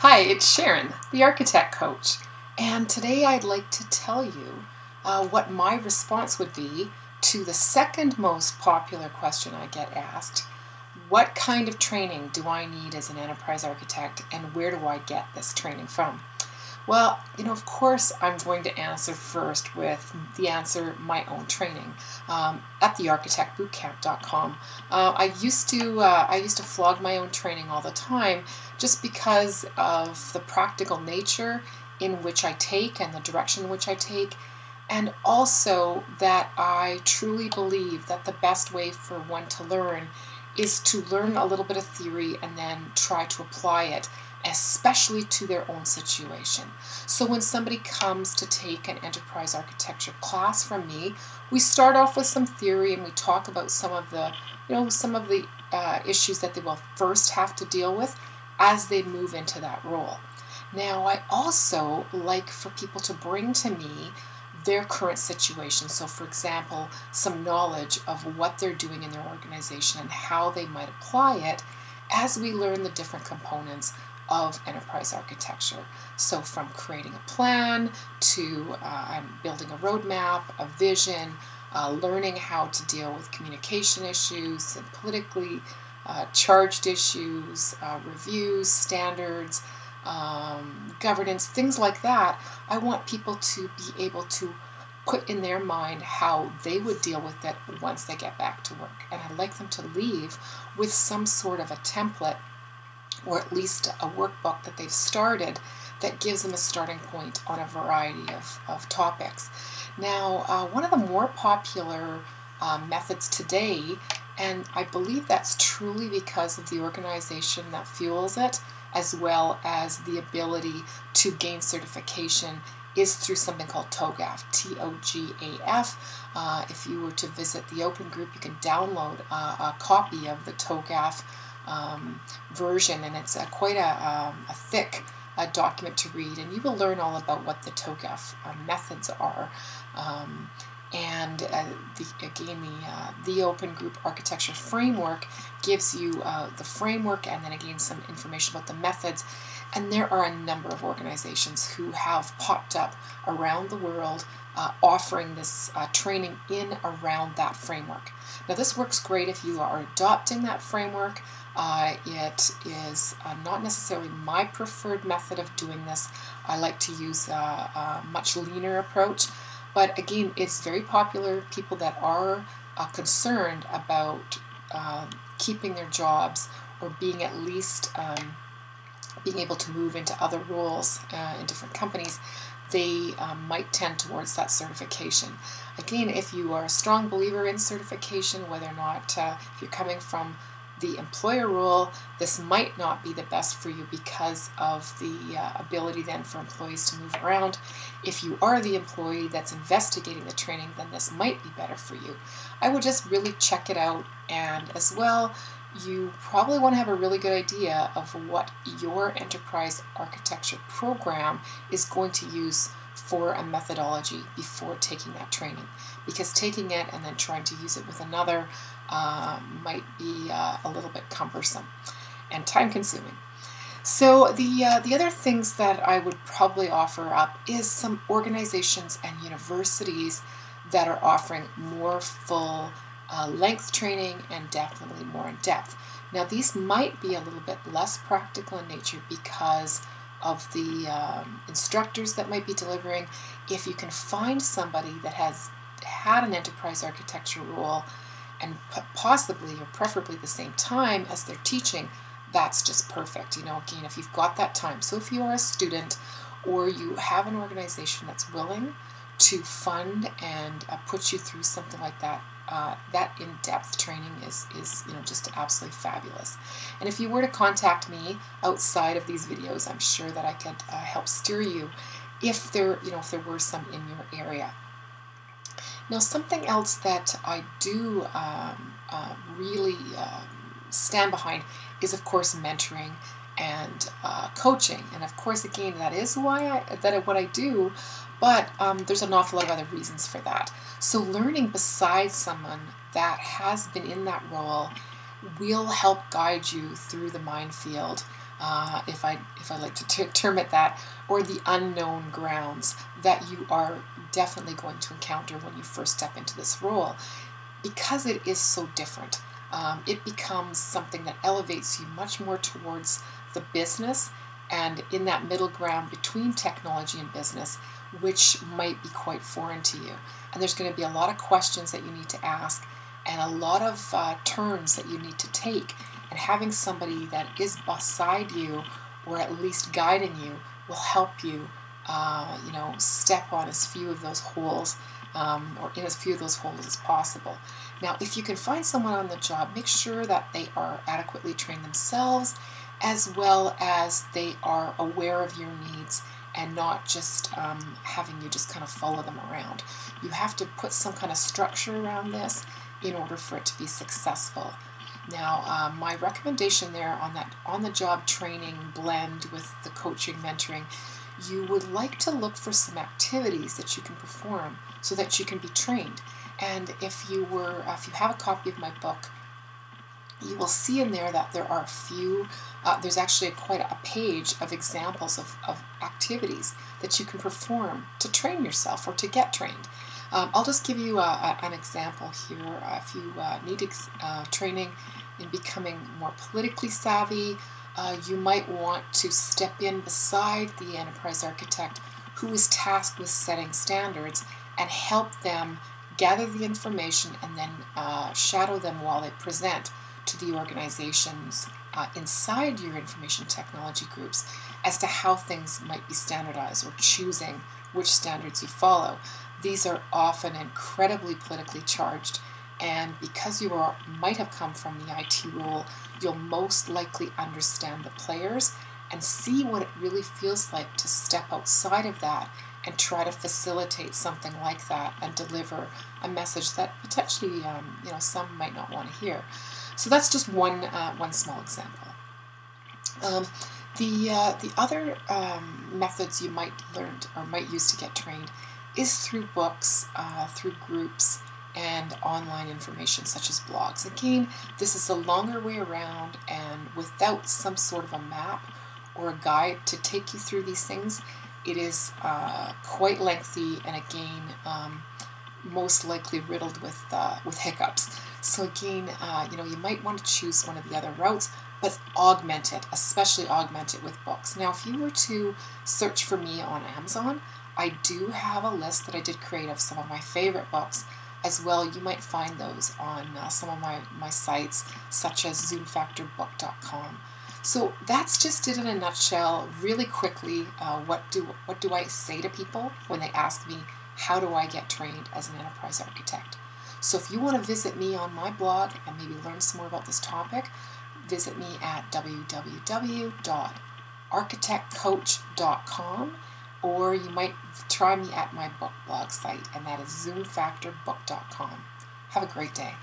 Hi, it's Sharon, the Architect Coach, and today I'd like to tell you what my response would be to the second most popular question I get asked. What kind of training do I need as an enterprise architect, and where do I get this training from? Well, of course, I'm going to answer first with the answer, my own training at thearchitectbootcamp.com. I used to flog my own training all the time just because of the practical nature in which I take and the direction in which I take, and also that I truly believe that the best way for one to learn is to learn a little bit of theory and then try to apply it, especially to their own situation. So when somebody comes to take an enterprise architecture class from me, we start off with some theory and we talk about some of the issues that they will first have to deal with as they move into that role. Now, I also like for people to bring to me their current situation. So for example, some knowledge of what they're doing in their organization and how they might apply it as we learn the different components of enterprise architecture. So from creating a plan to building a roadmap, a vision, learning how to deal with communication issues and politically charged issues, reviews, standards, governance, things like that. I want people to be able to put in their mind how they would deal with it once they get back to work. And I'd like them to leave with some sort of a template or at least a workbook that they've started that gives them a starting point on a variety of topics. Now, one of the more popular methods today, and I believe that's truly because of the organization that fuels it, as well as the ability to gain certification, is through something called TOGAF, T-O-G-A-F. If you were to visit the open group, you can download a copy of the TOGAF version, and it's quite a thick document to read, and you will learn all about what the TOGAF methods are. The Open Group Architecture Framework gives you the framework and then again some information about the methods. And there are a number of organizations who have popped up around the world offering this training in around that framework. Now this works great if you are adopting that framework. It is not necessarily my preferred method of doing this. I like to use a much leaner approach. But again, it's very popular. People that are concerned about keeping their jobs or being at least being able to move into other roles in different companies, they might tend towards that certification. Again, if you are a strong believer in certification, whether or not if you're coming from the employer role, this might not be the best for you because of the ability then for employees to move around. If you are the employee that's investigating the training, then this might be better for you. I would just really check it out, and as well, you probably want to have a really good idea of what your enterprise architecture program is going to use for a methodology before taking that training, because taking it and then trying to use it with another might be a little bit cumbersome and time-consuming. So the other things that I would probably offer up is some organizations and universities that are offering more full length training and definitely more in depth. Now these might be a little bit less practical in nature because of the instructors that might be delivering. If you can find somebody that has had an enterprise architecture role and possibly or preferably the same time as they're teaching, that's just perfect. Again, if you've got that time. So if you are a student or you have an organization that's willing to fund and put you through something like that, that in-depth training is just absolutely fabulous. And if you were to contact me outside of these videos, I'm sure that I could help steer you if there were some in your area. Now, something else that I do really stand behind is, of course, mentoring and coaching. And of course, again, that is what I do. But there's an awful lot of other reasons for that. So learning beside someone that has been in that role will help guide you through the minefield if I like to term it that, or the unknown grounds that you are definitely going to encounter when you first step into this role. Because it is so different, it becomes something that elevates you much more towards the business and in that middle ground between technology and business, which might be quite foreign to you. And there's going to be a lot of questions that you need to ask and a lot of turns that you need to take. And having somebody that is beside you or at least guiding you will help you, step on as few of those holes or in as few of those holes as possible. Now, if you can find someone on the job, make sure that they are adequately trained themselves, as well as they are aware of your needs and not just having you just kind of follow them around. You have to put some kind of structure around this in order for it to be successful. Now, my recommendation there on that on-the-job training blend with the coaching, mentoring, you would like to look for some activities that you can perform so that you can be trained. And if you have a copy of my book, you will see in there that there are a few, there's actually quite a page of examples of activities that you can perform to train yourself or to get trained. I'll just give you an example here. If you need training in becoming more politically savvy, you might want to step in beside the enterprise architect who is tasked with setting standards and help them gather the information and then shadow them while they present to the organizations inside your information technology groups as to how things might be standardized or choosing which standards you follow. These are often incredibly politically charged, and because you might have come from the IT role, you'll most likely understand the players and see what it really feels like to step outside of that and try to facilitate something like that and deliver a message that potentially some might not want to hear. So that's just one small example. The other methods you might learn or might use to get trained is through books, through groups, and online information such as blogs. Again, this is a longer way around, and without some sort of a map or a guide to take you through these things, it is quite lengthy and again most likely riddled with hiccups. So again, you might want to choose one of the other routes, but augment it, especially augment it with books. Now, if you were to search for me on Amazon, I do have a list that I did create of some of my favorite books as well. You might find those on some of my sites, such as zoomfactorbook.com. So that's just it in a nutshell. Really quickly, what do I say to people when they ask me, how do I get trained as an enterprise architect? So if you want to visit me on my blog and maybe learn some more about this topic, visit me at www.architectcoach.com, or you might try me at my book blog site, and that is zoomfactorbook.com. Have a great day.